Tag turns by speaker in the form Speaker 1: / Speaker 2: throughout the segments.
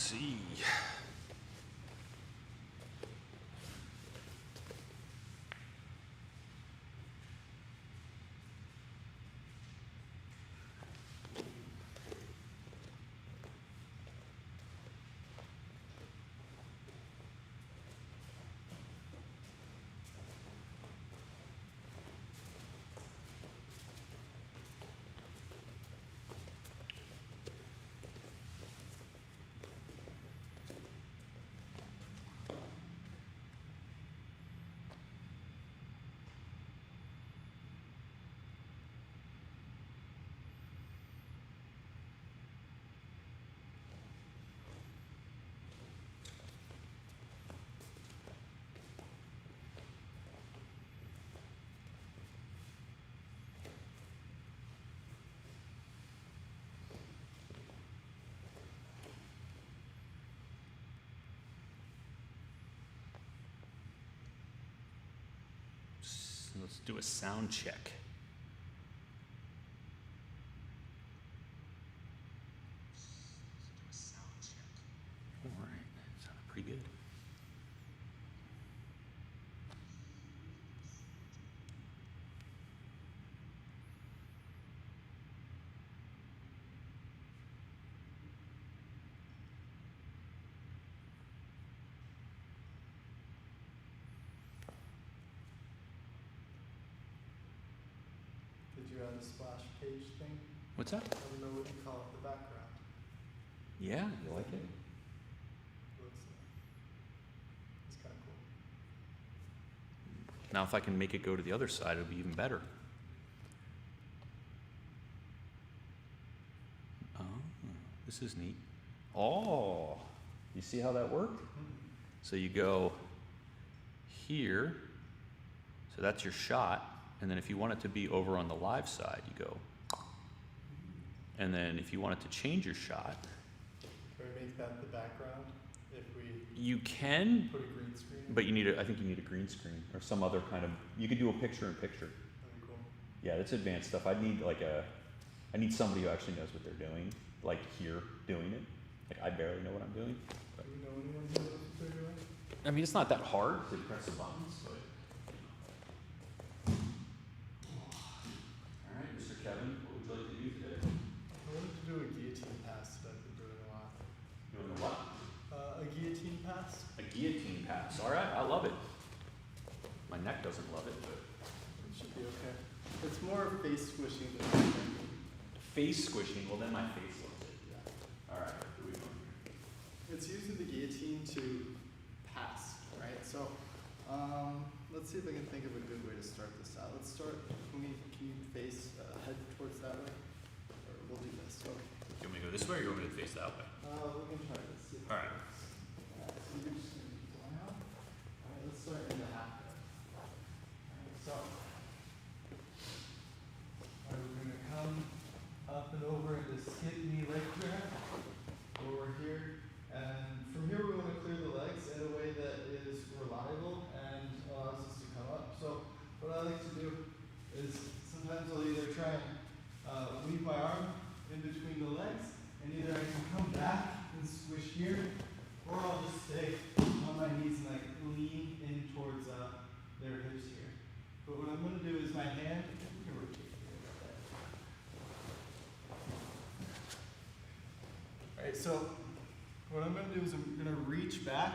Speaker 1: see. Let's do a sound check. All right, sounded pretty good.
Speaker 2: Did you add the splash page thing?
Speaker 1: What's that?
Speaker 2: I don't know what you call it, the background.
Speaker 1: Yeah, you like it?
Speaker 2: It's kind of cool.
Speaker 1: Now if I can make it go to the other side, it'll be even better. Oh, this is neat. Oh, you see how that worked? So you go here, so that's your shot, and then if you want it to be over on the live side, you go. And then if you want it to change your shot,
Speaker 2: can we make that the background if we
Speaker 1: you can
Speaker 2: put a green screen?
Speaker 1: But you need I think you need a green screen or some other kind of, you could do a picture-in-picture.
Speaker 2: That'd be cool.
Speaker 1: Yeah, that's advanced stuff. I need somebody who actually knows what they're doing, like here doing it. Like I barely know what I'm doing.
Speaker 2: Do you know anyone who knows what they're doing?
Speaker 1: I mean, it's not that hard to press the buttons, but. All right, Mr. Kevin, what would you like to do today?
Speaker 2: I wanted to do a guillotine pass that I've been doing a lot.
Speaker 1: Doing a what?
Speaker 2: A guillotine pass?
Speaker 1: A guillotine pass. All right, I love it. My neck doesn't love it, but.
Speaker 2: It should be okay. It's more face squishing than anything.
Speaker 1: Face squishing? Well, then my face loves it. Yeah. All right, what are we doing here?
Speaker 2: It's using the guillotine to pass, right? So, let's see if I can think of a good way to start this out. Let's start, can you face head towards that way? Or we'll do this. Okay.
Speaker 1: You want me to go this way or you want me to face that way?
Speaker 2: We can try this. See if it
Speaker 1: All right.
Speaker 2: works. So you're just going to keep going out. All right, let's start in the half guard. All right, so, all right, we're going to come up and over into skip knee leg grab. Over here. And from here we want to clear the legs in a way that is reliable and allows us to come up. So what I like to do is sometimes I'll either try and weave my arm in between the legs, and either I can come back and squish here, or I'll just stay on my knees and like lean in towards their hips here. But what I'm going to do is my hand, we can rotate here a bit. Alright, so what I'm going to do is I'm going to reach back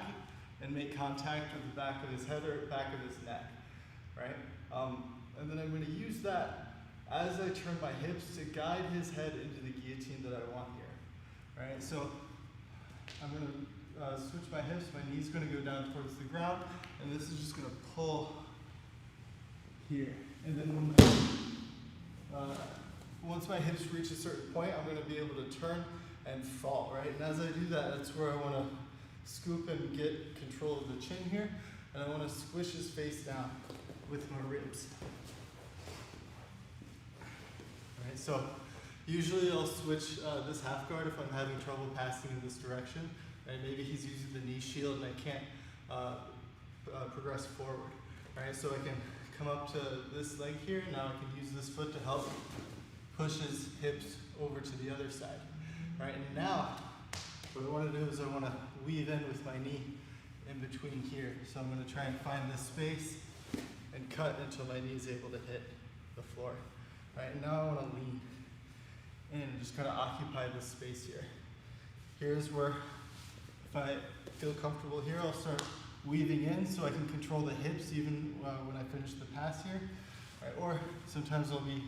Speaker 2: and make contact with the back of his head or back of his neck, right? And then I'm going to use that as I turn my hips to guide his head into the guillotine that I want here, right? So I'm going to switch my hips, my knee's going to go down towards the ground, and this is just going to pull here. And then when once my hips reach a certain point, I'm going to be able to turn and fall, right? And as I do that, that's where I want to scoop and get control of the chin here, and I want to squish his face down with my ribs. All right, so usually I'll switch this half guard if I'm having trouble passing in this direction, right? Maybe he's using the knee shield and I can't progress forward, right? So I can come up to this leg here, now I can use this foot to help push his hips over to the other side. Right, and now what I want to do is I want to weave in with my knee in between here. So I'm going to try and find this space and cut until my knee is able to hit the floor. Right, now I want to lean in and just kind of occupy this space here. Here's where, if I feel comfortable here, I'll start weaving in so I can control the hips even when I finish the pass here. Right, or sometimes I'll be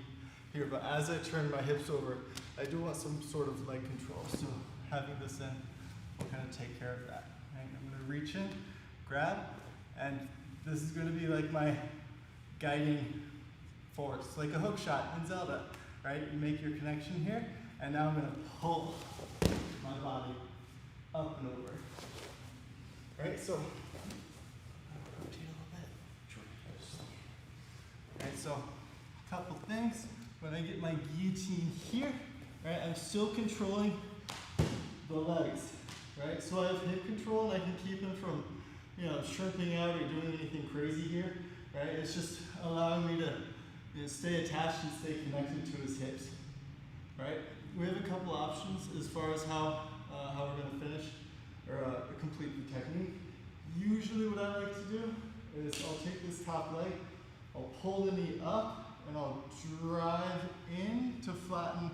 Speaker 2: here, but as I turn my hips over, I do want some sort of leg control. So having this in will kind of take care of that. Right, I'm going to reach in, grab, and this is going to be like my guiding force, like a hook shot in Zelda. Right, you make your connection here, and now I'm going to pull my body up and over. Right, so rotate a little bit. Right, so a couple things. When I get my guillotine here, right, I'm still controlling the legs. Right, so I have hip control and I can keep them from, shrimping out or doing anything crazy here. Right, it's just allowing me to stay attached and stay connected to his hips. Right, we have a couple options as far as how we're going to finish or complete the technique. Usually what I like to do is I'll take this top leg, I'll pull the knee up, and I'll drive in to flatten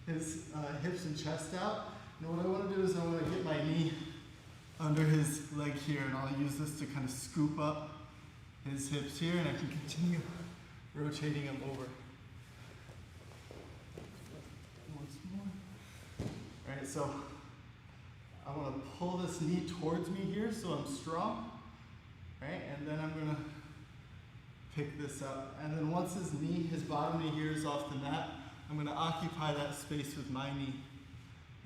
Speaker 2: his hips and chest out. And what I want to do is I want to get my knee under his leg here, and I'll use this to kind of scoop up his hips here, and I can continue rotating him over. Once more. All right, so I want to pull this knee towards me here so I'm strong, right? And then I'm going to pick this up. And then once his bottom knee here is off the mat, I'm going to occupy that space with my knee.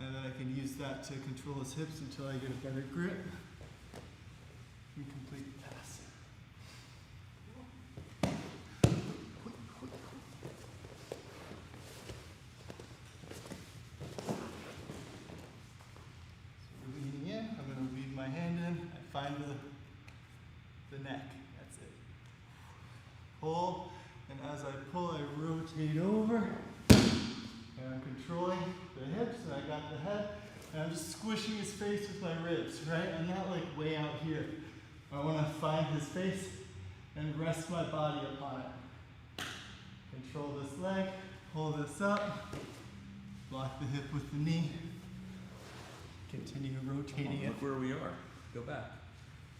Speaker 2: And then I can use that to control his hips until I get a better grip and complete the pass. Find the neck, that's it. Pull, and as I pull, I rotate over, and I'm controlling the hips, and I got the head, and I'm just squishing his face with my ribs, right? I'm not like way out here. I want to find his face and rest my body upon it. Control this leg, pull this up, block the hip with the knee, continue rotating it.
Speaker 1: Look where we are. Go back.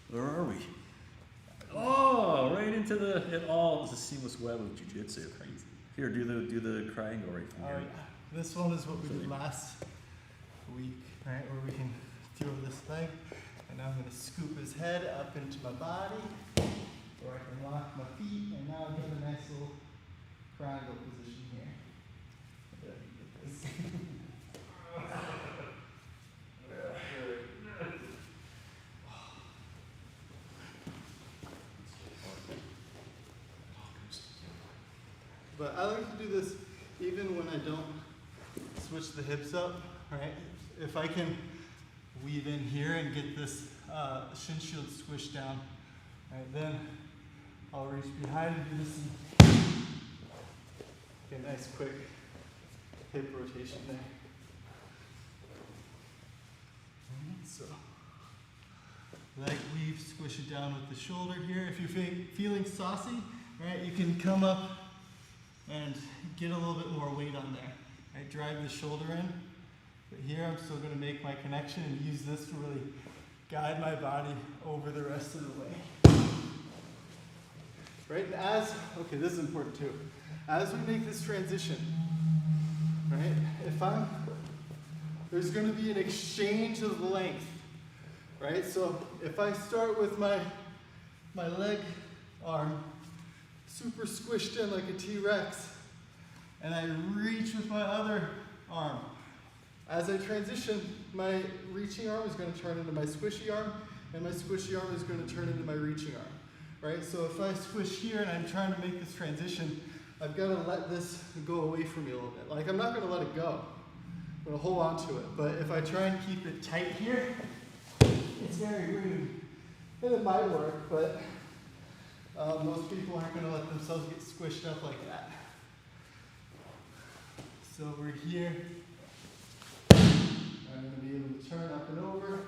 Speaker 1: Where are we? Oh, right into it all is a seamless web of jiu-jitsu. Crazy. Here, do the triangle right from here.
Speaker 2: This one is what we did last week, right? Where we can throw this leg, and now I'm going to scoop his head up into my body, where I can lock my feet, and now I've got a nice little triangle position here. Let me get this. But I like to do this even when I don't switch the hips up, right? If I can weave in here and get this shin shield squished down, right, then I'll reach behind and do this and get a nice quick hip rotation there. So leg weave, squish it down with the shoulder here. If you're feeling saucy, right, you can come up and get a little bit more weight on there. Right, drive the shoulder in, but here I'm still going to make my connection and use this to really guide my body over the rest of the way. Right, and okay, this is important too. As we make this transition, right, there's going to be an exchange of length, right? So if I start with my leg arm super squished in like a T-Rex, and I reach with my other arm. As I transition, my reaching arm is going to turn into my squishy arm, and my squishy arm is going to turn into my reaching arm, right? So if I squish here and I'm trying to make this transition, I've got to let this go away from me a little bit. Like, I'm not going to let it go. I'm going to hold on to it. But if I try and keep it tight here, it's very rude. And it might work, but most people aren't going to let themselves get squished up like that. So we're here. Right, I'm going to be able to turn up and over,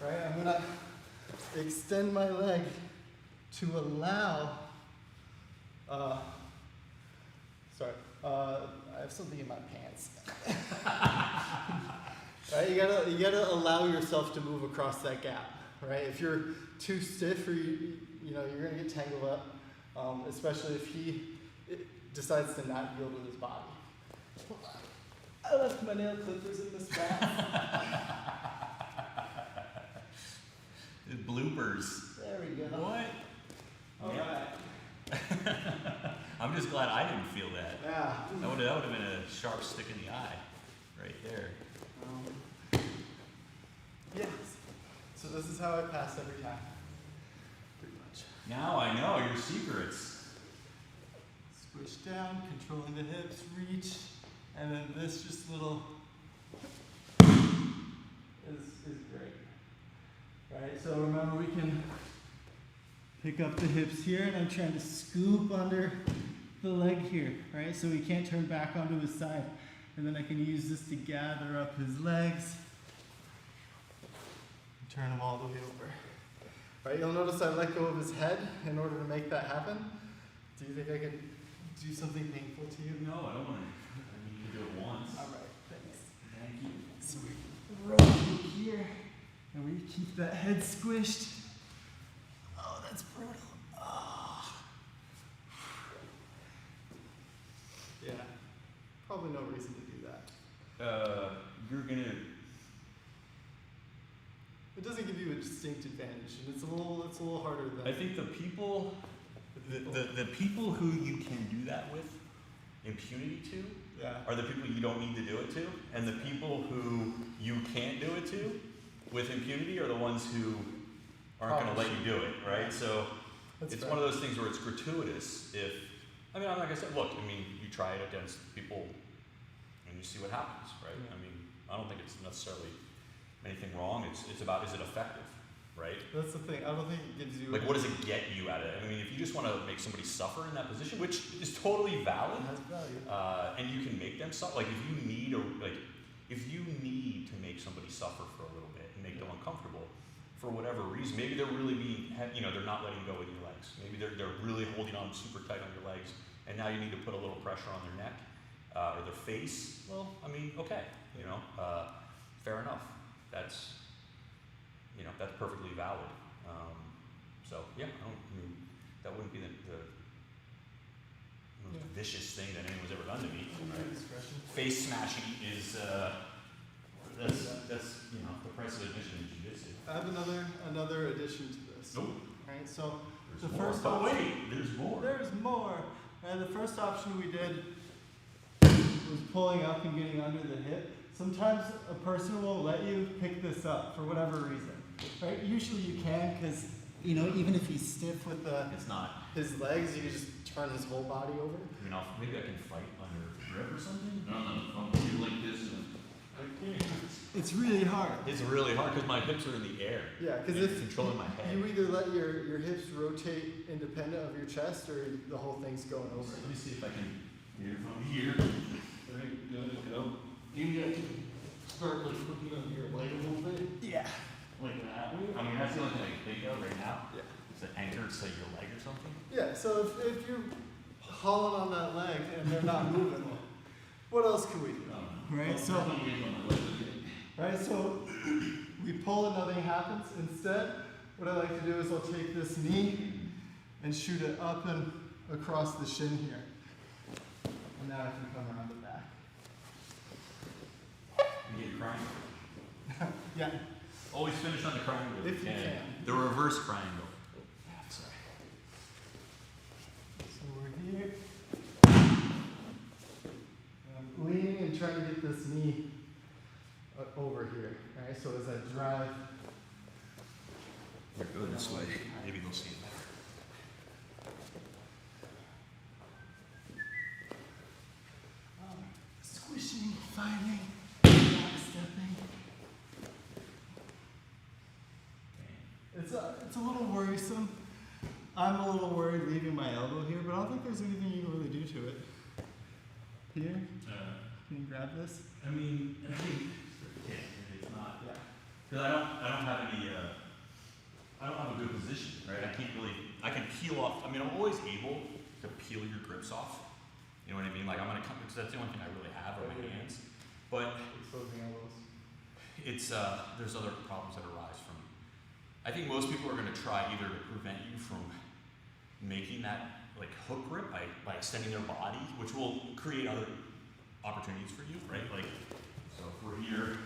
Speaker 2: right? I'm going to extend my leg to allow, I have something in my pants. Right? You gotta allow yourself to move across that gap, right? If you're too stiff, or you're gonna get tangled up, especially if he decides to not yield with his body. I left my nail clippers in this bag.
Speaker 1: Bloopers.
Speaker 2: There we go.
Speaker 1: What?
Speaker 2: All right.
Speaker 1: I'm just glad I didn't feel that.
Speaker 2: Yeah.
Speaker 1: That would have been a sharp stick in the eye, right there.
Speaker 2: Yes. So this is how I pass every time. Pretty much.
Speaker 1: Now I know your secrets.
Speaker 2: Switch down, controlling the hips, reach, and then this just little is great. Right? So remember, we can pick up the hips here, and I'm trying to scoop under the leg here, right? So he can't turn back onto his side. And then I can use this to gather up his legs. Turn him all the way over. Right, you'll notice I let go of his head in order to make that happen. Do you think I can do something painful to you?
Speaker 1: No, I don't want to. I mean, you can do it once.
Speaker 2: All right, thanks.
Speaker 1: Thank you.
Speaker 2: So we roll here, and we keep that head squished. Oh, that's brutal. Oh. Yeah, probably no reason to do that.
Speaker 1: You're gonna.
Speaker 2: It doesn't give you a distinct advantage, and it's a little harder than.
Speaker 1: I think the people who you can do that with impunity to are the people you don't need to do it to, and the people who you can't do it to with impunity are the ones who aren't going to let you do it, right? So it's one of those things where it's gratuitous. I'm like I said, look, you try it against people and you see what happens, right?
Speaker 2: Yeah.
Speaker 1: I don't think it's necessarily anything wrong. It's about, is it effective, right?
Speaker 2: That's the thing. I don't think it gives you.
Speaker 1: Like, what does it get you out of it? If you just want to make somebody suffer in that position, which is totally valid,
Speaker 2: It has value.
Speaker 1: and you can make them suffer. Like, if you need to make somebody suffer for a little bit and make them uncomfortable for whatever reason, maybe they're really they're not letting go with your legs. Maybe they're really holding on super tight on your legs, and now you need to put a little pressure on their neck or their face. Well, okay, fair enough. That's perfectly valid. That wouldn't be the most vicious thing that anyone's ever done to me. Right? Face smashing is that's the price of admission in jiu-jitsu.
Speaker 2: I have another addition to this.
Speaker 1: Nope.
Speaker 2: Right. So
Speaker 1: There's
Speaker 2: the
Speaker 1: more.
Speaker 2: first
Speaker 1: But
Speaker 2: option.
Speaker 1: wait, there's more.
Speaker 2: There's more. And the first option we did was pulling up and getting under the hip. Sometimes a person won't let you pick this up for whatever reason. Right? Usually you can, because even if he's stiff with
Speaker 1: It's not.
Speaker 2: his legs, you can just turn his whole body over.
Speaker 1: Maybe I can fight under grip or something.
Speaker 3: No, I'll do like this.
Speaker 2: It's really hard.
Speaker 1: It's really hard because my hips are in the air.
Speaker 2: Yeah, because
Speaker 1: It's
Speaker 2: if
Speaker 1: controlling my head.
Speaker 2: you either let your hips rotate independent of your chest, or the whole thing's going over.
Speaker 1: Let me see if I can.
Speaker 3: Here from here. Right, good, go. You got to start like looking on your leg a little bit.
Speaker 2: Yeah.
Speaker 3: Like that.
Speaker 1: That's the only thing I can think of right now.
Speaker 2: Yeah.
Speaker 1: Is it anchored to your leg or something?
Speaker 2: Yeah. So if you're hauling on that leg and they're not moving, what else can we do? Right. So we pull and nothing happens. Instead, what I like to do is I'll take this knee and shoot it up and across the shin here. And now I can come around the back.
Speaker 1: You get crying.
Speaker 2: Yeah.
Speaker 1: Always finish on the triangle
Speaker 2: If you can.
Speaker 1: The reverse triangle.
Speaker 2: Sorry. So we're here. I'm leaning and trying to get this knee over here. Alright, so as I drive.
Speaker 1: Go this way. Maybe they'll see it better.
Speaker 2: Squishing, finding, backstepping. It's a little worrisome. I'm a little worried leaving my elbow here, but I don't think there's anything you can really do to it. Here, can you grab this?
Speaker 1: I think. Yeah, It's not,
Speaker 2: Yeah.
Speaker 1: because I don't have any, I don't have a good position, right? I can't really, I can peel off, I mean, I'm always able to peel your grips off. You know what I mean? Like I'm gonna come, because that's the only thing I really have are my hands. But
Speaker 2: Exposing elbows.
Speaker 1: it's, there's other problems that arise from, I think most people are gonna try either to prevent you from making that like hook grip by extending their body, which will create other opportunities for you, right? Like, so if we're here,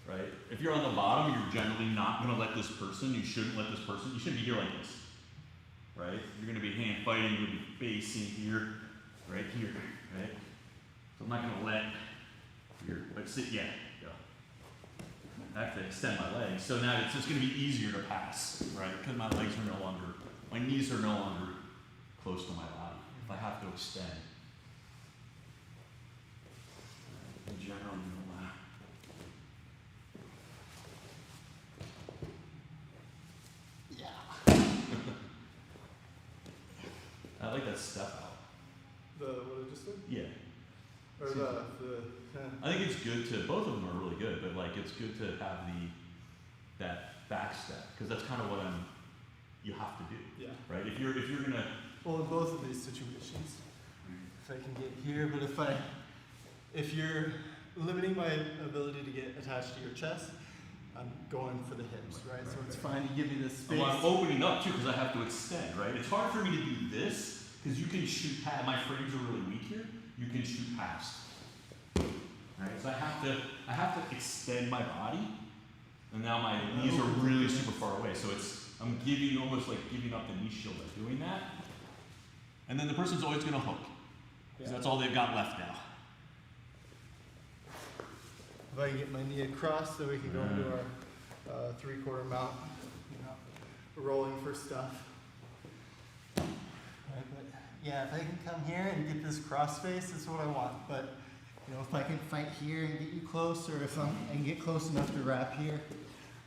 Speaker 1: right? If you're on the bottom, you're generally not gonna let this person, you shouldn't let this person, you shouldn't be here like this, right? You're gonna be hand fighting, you're gonna be facing here, right here, right? So I'm not gonna let your, but sit, yeah, go. I have to extend my legs, so now it's just gonna be easier to pass, right? Because my legs are no longer, my knees are no longer close to my body. If I have to extend. In general, you don't want to. Yeah. I like that step out.
Speaker 2: The, what I just did?
Speaker 1: Yeah.
Speaker 2: Or
Speaker 1: I think it's good to, both of them are really good, but like it's good to have that back step, because that's kind of what you have to do.
Speaker 2: yeah.
Speaker 1: Right? If you're gonna,
Speaker 2: Well, in both of these situations, if I can get here, but if you're limiting my ability to get attached to your chest, I'm going for the hips, right? So it's fine to give me this space.
Speaker 1: well, I'm opening up too, because I have to extend, right? It's hard for me to do this, because you can shoot past, my frames are really weak here, you can shoot past. Right? So I have to extend my body, and now my knees are really super far away, so I'm almost like giving up the knee shield by doing that. And then the person's always gonna hook, because that's all they've got left now.
Speaker 2: If I can get my knee across so we can go into our 3/4 mount, rolling for stuff. Right, but yeah, if I can come here and get this cross face, that's what I want. But if I can fight here and get you close, or if I can get close enough to wrap here,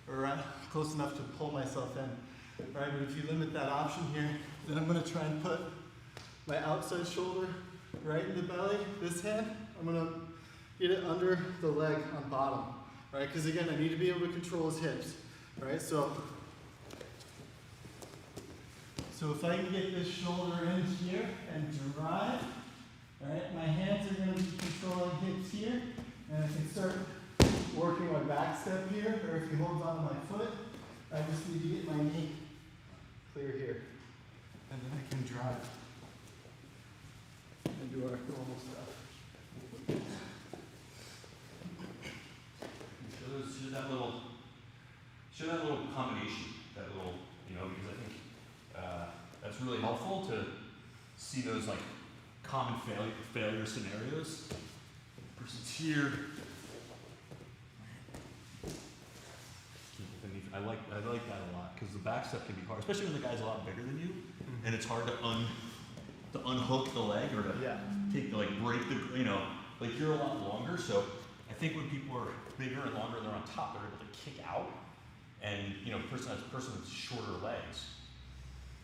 Speaker 2: or close enough to pull myself in, right? But if you limit that option here, then I'm gonna try and put my outside shoulder right in the belly. This hand, I'm gonna get it under the leg on bottom, right? Because again, I need to be able to control his hips, right? So if I can get this shoulder in here and drive, right? My hands are going to be controlling hips here, and I can start working my back step here, or if he holds on to my foot, I just need to get my knee clear here, and then I can drive and do our normal stuff.
Speaker 1: Show that little combination, that little, because I think that's really helpful to see those like common failure scenarios. Person's here. I like that a lot, because the back step can be hard, especially when the guy's a lot bigger than you, and it's hard to unhook the leg, or to break the, like you're a lot longer, so I think when people are bigger and longer, they're on top, they're able to kick out, and person with shorter legs,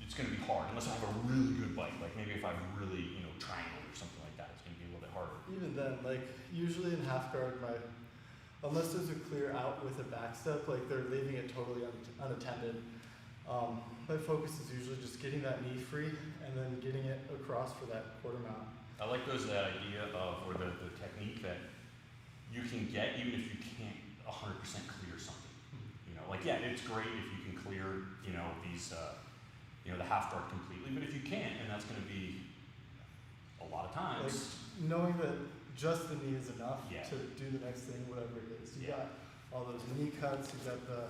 Speaker 1: it's going to be hard unless I have a really good bite. Like maybe if I'm really triangle or something like that, it's going to be a little bit harder.
Speaker 2: Even then, like usually in half guard, unless there's a clear out with a back step, like they're leaving it totally unattended. My focus is usually just getting that knee free and then getting it across for that quarter mount.
Speaker 1: I like that idea of, or the technique that you can get even if you can't 100% clear something. It's great if you can clear, these, the half guard completely, but if you can't, and that's going to be a lot of times.
Speaker 2: Like knowing that just the knee is enough
Speaker 1: Yeah.
Speaker 2: to do the next thing, whatever it is. You
Speaker 1: Yeah.
Speaker 2: got all those knee cuts, you got the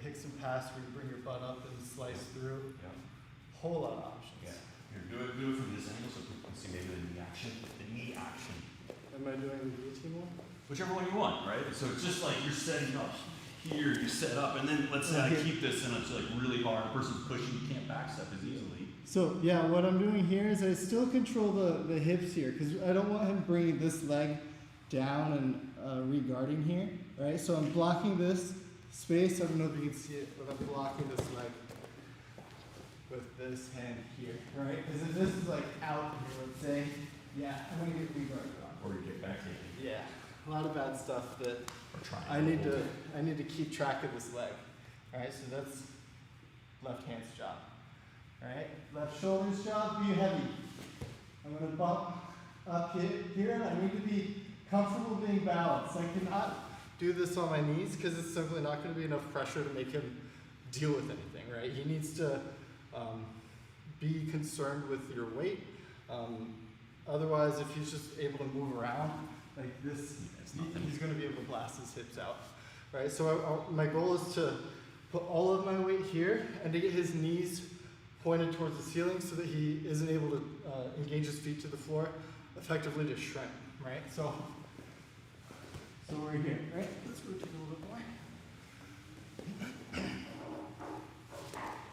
Speaker 2: Hickson pass where you bring your butt up and slice through.
Speaker 1: Yeah.
Speaker 2: Whole lot of options.
Speaker 1: Yeah. Here, do it from this angle so people can see maybe the knee action. The knee action.
Speaker 2: Am I doing the guillotine one?
Speaker 1: Whichever one you want, right? So it's just like you're setting up here, you set up, and then let's say I keep this and it's like really hard. The person's pushing, you can't backstep as easily.
Speaker 2: So yeah, what I'm doing here is I still control the hips here, because I don't want him bringing this leg down and re-guarding here, right? So I'm blocking this space. I don't know if you can see it, but I'm blocking this leg with this hand here, right? Because if this is like out here, let's say, yeah, I'm gonna get re-guarded on.
Speaker 1: Or you get back taken.
Speaker 2: Yeah, a lot of bad stuff that
Speaker 1: Or trying.
Speaker 2: I need to keep track of this leg. All right, so that's left hand's job. All right, left shoulder's job, be heavy. I'm gonna bump up here, and I need to be comfortable being balanced. I cannot do this on my knees because it's simply not gonna be enough pressure to make him deal with anything, right? He needs to be concerned with your weight. Otherwise, if he's just able to move around like this, he's going to be able to blast his hips out, right? So my goal is to put all of my weight here and to get his knees pointed towards the ceiling so that he isn't able to engage his feet to the floor, effectively to shrimp, right? So we're here, right? Let's rotate a little bit more.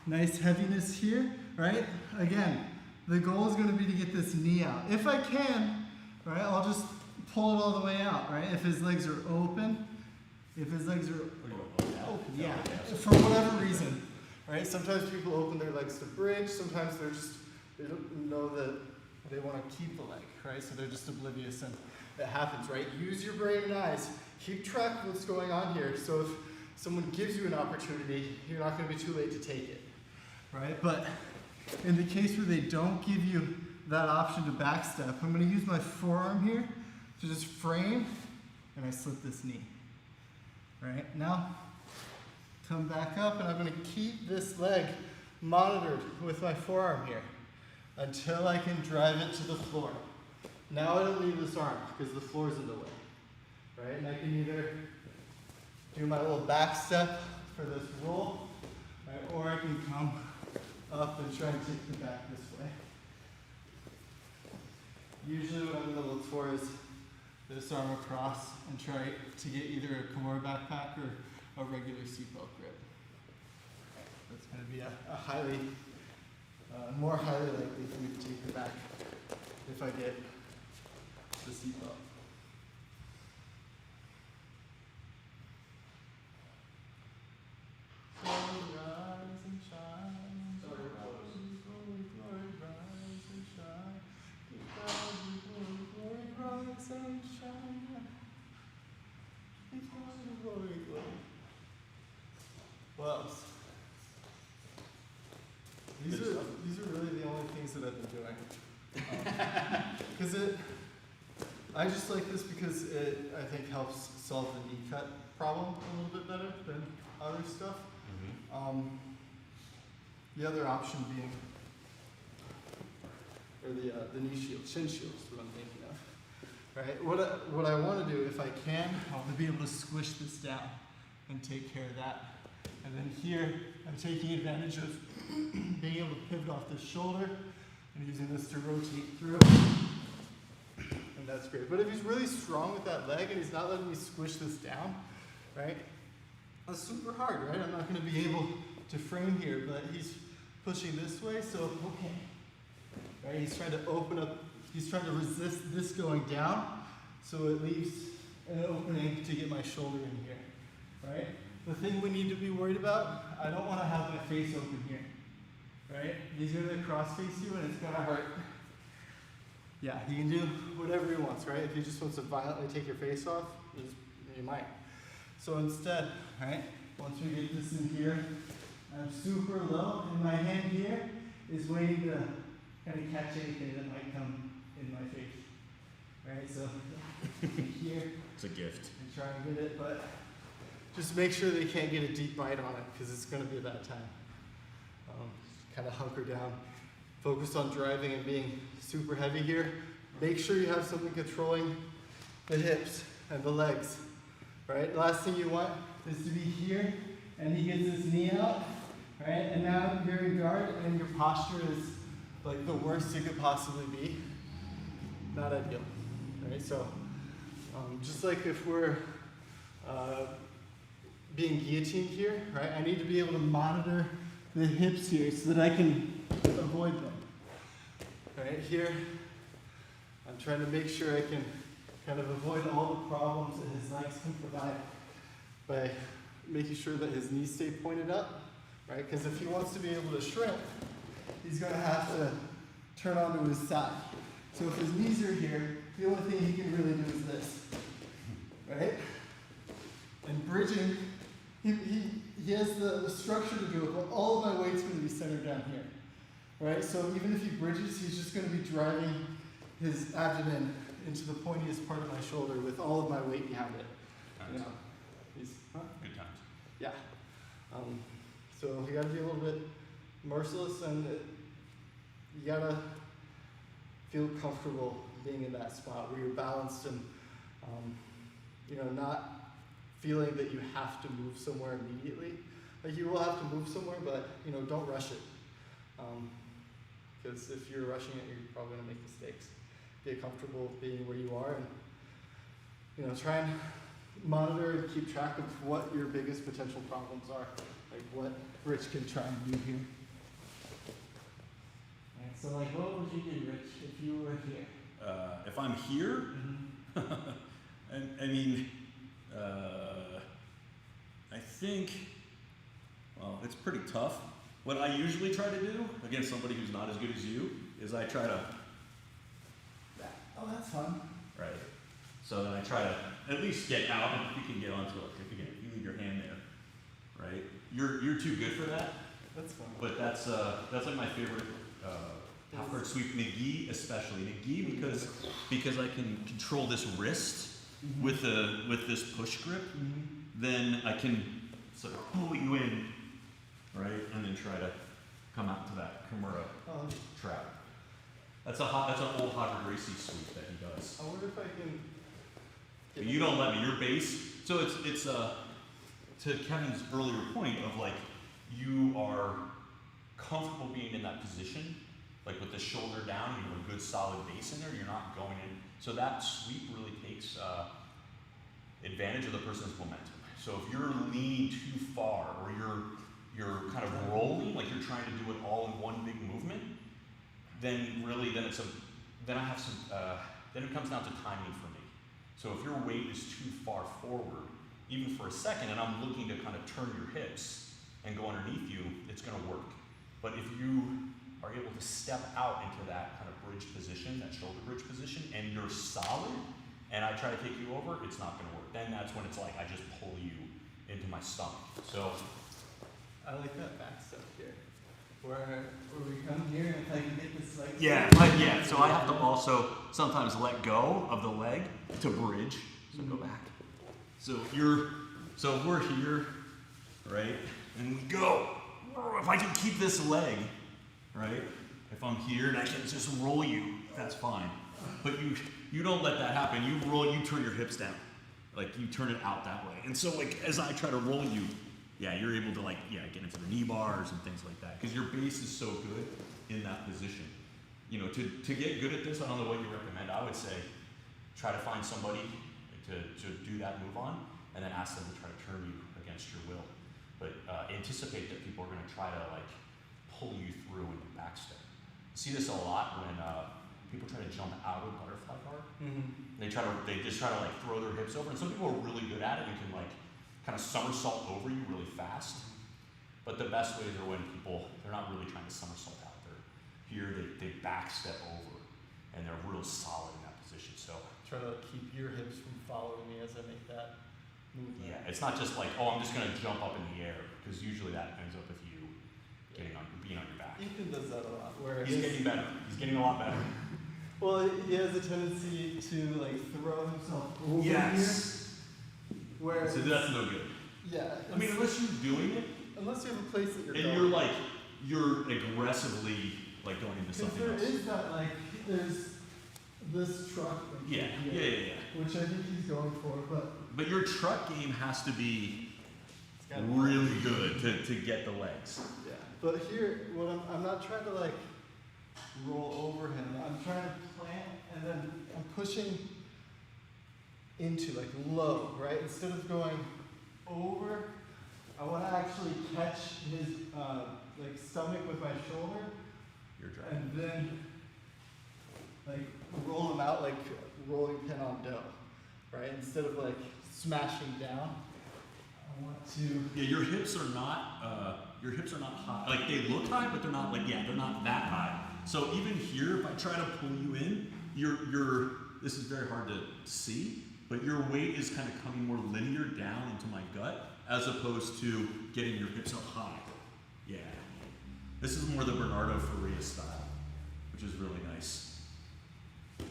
Speaker 2: Nice heaviness here, right? Again, the goal is going to be to get this knee out. If I can, right, I'll just pull it all the way out, right? If his legs are open, open, yeah, for whatever reason, right? Sometimes people open their legs to bridge. Sometimes they don't know that they want to keep the leg, right? So they're just oblivious, and it happens, right? Use your brain and eyes. Keep track of what's going on here. So if someone gives you an opportunity, you're not going to be too late to take it, right? But in the case where they don't give you that option to backstep, I'm going to use my forearm here to just frame, and I slip this knee. Right? Now, come back up, and I'm going to keep this leg monitored with my forearm here until I can drive it to the floor. Now I don't need this arm because the floor is in the way. Right? And I can either do my little back step for this roll, right? Or I can come up and try and take the back this way. Usually what I'm going to look for is this arm across and try to get either a Kimura backpack or a regular seatbelt grip. That's going to be a highly, more highly likely for me to take the back if I get the seatbelt. Rise and shine. Glory, glory, rise and shine. Glory, rise and shine. Glory, glory. What else? These are really the only things that I've been doing. Because I just like this because it, I think, helps solve the knee cut problem a little bit better than other stuff. The other option being, or the knee shield, shin shield is what I'm thinking of. Right? What I want to do, if I can, I want to be able to squish this down and take care of that. And then here, I'm taking advantage of being able to pivot off this shoulder and using this to rotate through. And that's great. But if he's really strong with that leg and he's not letting me squish this down, right? That's super hard, right? I'm not going to be able to frame here, but he's pushing this way, so okay. Right? He's trying to open up, he's trying to resist this going down, so it leaves an opening to get my shoulder in here, right? The thing we need to be worried about, I don't want to have my face open here, right? He's going to cross face you and it's going to hurt. Yeah, he can do whatever he wants, right? If he just wants to violently take your face off, he might. So instead, right, once we get this in here, I'm super low, and my hand here is waiting to kind of catch anything that might come in my face. Right, so here.
Speaker 1: It's a gift.
Speaker 2: And try and get it, but just make sure that you can't get a deep bite on it, because it's going to be a bad time. Kind of hunker down. Focus on driving and being super heavy here. Make sure you have something controlling the hips and the legs. Right? Last thing you want is to be here and he gets his knee out, right? And now you're in guard and your posture is like the worst it could possibly be. Not ideal, right? So just like if we're being guillotined here, right? I need to be able to monitor the hips here so that I can avoid them. Right here, I'm trying to make sure I can kind of avoid all the problems that his legs can provide by making sure that his knees stay pointed up, right? Because if he wants to be able to shrimp, he's going to have to turn onto his side. So if his knees are here, the only thing he can really do is this, right? So even if he bridges, he's just going to be driving his abdomen into the pointiest part of my shoulder with all of my weight behind it. You know,
Speaker 1: Good times.
Speaker 2: yeah. So you got to be a little bit merciless, and you got to feel comfortable being in that spot where you're balanced and, you know, not feeling that you have to move somewhere immediately. Like, you will have to move somewhere, but, you know, don't rush it. Because if you're rushing it, you're probably going to make mistakes. Get comfortable being where you are, and, you know, try and monitor and keep track of what your biggest potential problems are. Like what Rich can try and do here. Alright, so like what would you do, Rich, if you were here?
Speaker 1: If I'm here, I mean, I think, well, it's pretty tough. What I usually try to do against somebody who's not as good as you is I try to,
Speaker 2: Oh, that's fun.
Speaker 1: right? So then I try to at least get out, and you can get onto it. If you leave your hand there, right? You're too good for that,
Speaker 2: That's fun.
Speaker 1: but that's like my favorite half guard sweep. McGee especially. McGee because I can control this wrist with this push grip. Then I can sort of pull you in, right, and then try to come out to that Kimura trap. That's an old Howard Gracie sweep that he does.
Speaker 2: I wonder if I can.
Speaker 1: But you don't let me. Your base. So it's to Kevin's earlier point of like you are comfortable being in that position, like with the shoulder down, you have a good solid base in there. You're not going in. So that sweep really takes advantage of the person's momentum. So if you're leaning too far, or you're kind of rolling, like you're trying to do it all in one big movement, then it comes down to timing for me. So if your weight is too far forward, even for a second, and I'm looking to kind of turn your hips and go underneath you, it's going to work. But if you are able to step out into that kind of bridge position, that shoulder bridge position, and you're solid, and I try to take you over, it's not going to work. Then that's when it's like I just pull you into my stomach. So
Speaker 2: I like that back step here, where we come here and if I can get this leg.
Speaker 1: Yeah. So I have to also sometimes let go of the leg to bridge. So go back. So we're here, right? And we go. If I can keep this leg, right? If I'm here and I can just roll you, that's fine. But you don't let that happen. You roll, you turn your hips down. Like you turn it out that way. And so like as I try to roll you, you're able to get into the knee bars and things like that. Because your base is so good in that position. You know, to get good at this, I don't know what you recommend. I would say try to find somebody to do that move on, and then ask them to try to turn you against your will. But anticipate that people are going to try to like pull you through in the back step. See this a lot when people try to jump out of butterfly bar. They just try to like throw their hips over, and some people are really good at it and can like kind of somersault over you really fast. But the best ways are when they're not really trying to somersault out. They're here, they back step over, and they're real solid in that position. So
Speaker 2: Try to keep your hips from following me as I make that movement.
Speaker 1: yeah, it's not just like, oh, I'm just going to jump up in the air, because usually that ends up with you being on your back.
Speaker 2: Ethan does that a lot. Where
Speaker 1: He's getting better. He's getting a lot better.
Speaker 2: Well, he has a tendency to like throw himself over here. Where
Speaker 1: So that's no good.
Speaker 2: yeah.
Speaker 1: I mean, unless you're doing it,
Speaker 2: unless you have a place that you're
Speaker 1: and
Speaker 2: going.
Speaker 1: you're aggressively like going into
Speaker 2: Because
Speaker 1: something
Speaker 2: there
Speaker 1: else.
Speaker 2: is that like there's this truck like
Speaker 1: Yeah,
Speaker 2: here,
Speaker 1: yeah.
Speaker 2: which I think he's going for,
Speaker 1: But your truck game has to be
Speaker 2: it's got
Speaker 1: really good to get the legs.
Speaker 2: yeah. But here, what I'm not trying to like roll over him. I'm trying to plant and then I'm pushing into like low, right? Instead of going over, I want to actually catch his like stomach with my shoulder
Speaker 1: You're driving.
Speaker 2: and then like roll him out like rolling pin on dough, right? Instead of like smashing down, I want to.
Speaker 1: Yeah, your hips are not high. Like they look high, but they're not they're not that high. So even here, if I try to pull you in, this is very hard to see, but your weight is kind of coming more linear down into my gut, as opposed to getting your hips up high. Yeah. This is more the Bernardo Faria style, which is really nice. Get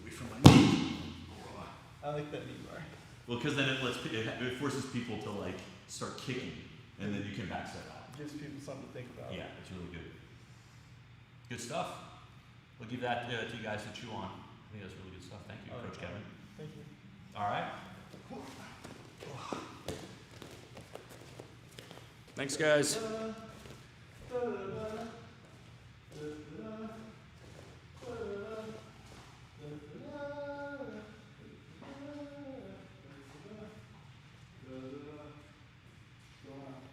Speaker 1: away from my knee.
Speaker 2: I like that knee bar.
Speaker 1: Well, because then it forces people to like start kicking, and then you can back step out.
Speaker 2: Gives people something to think about.
Speaker 1: Yeah, it's really good. Good stuff. We'll give that to you guys to chew on. I think that's really good stuff. Thank you, Coach Kevin.
Speaker 2: Thank you.
Speaker 1: All right. Thanks, guys.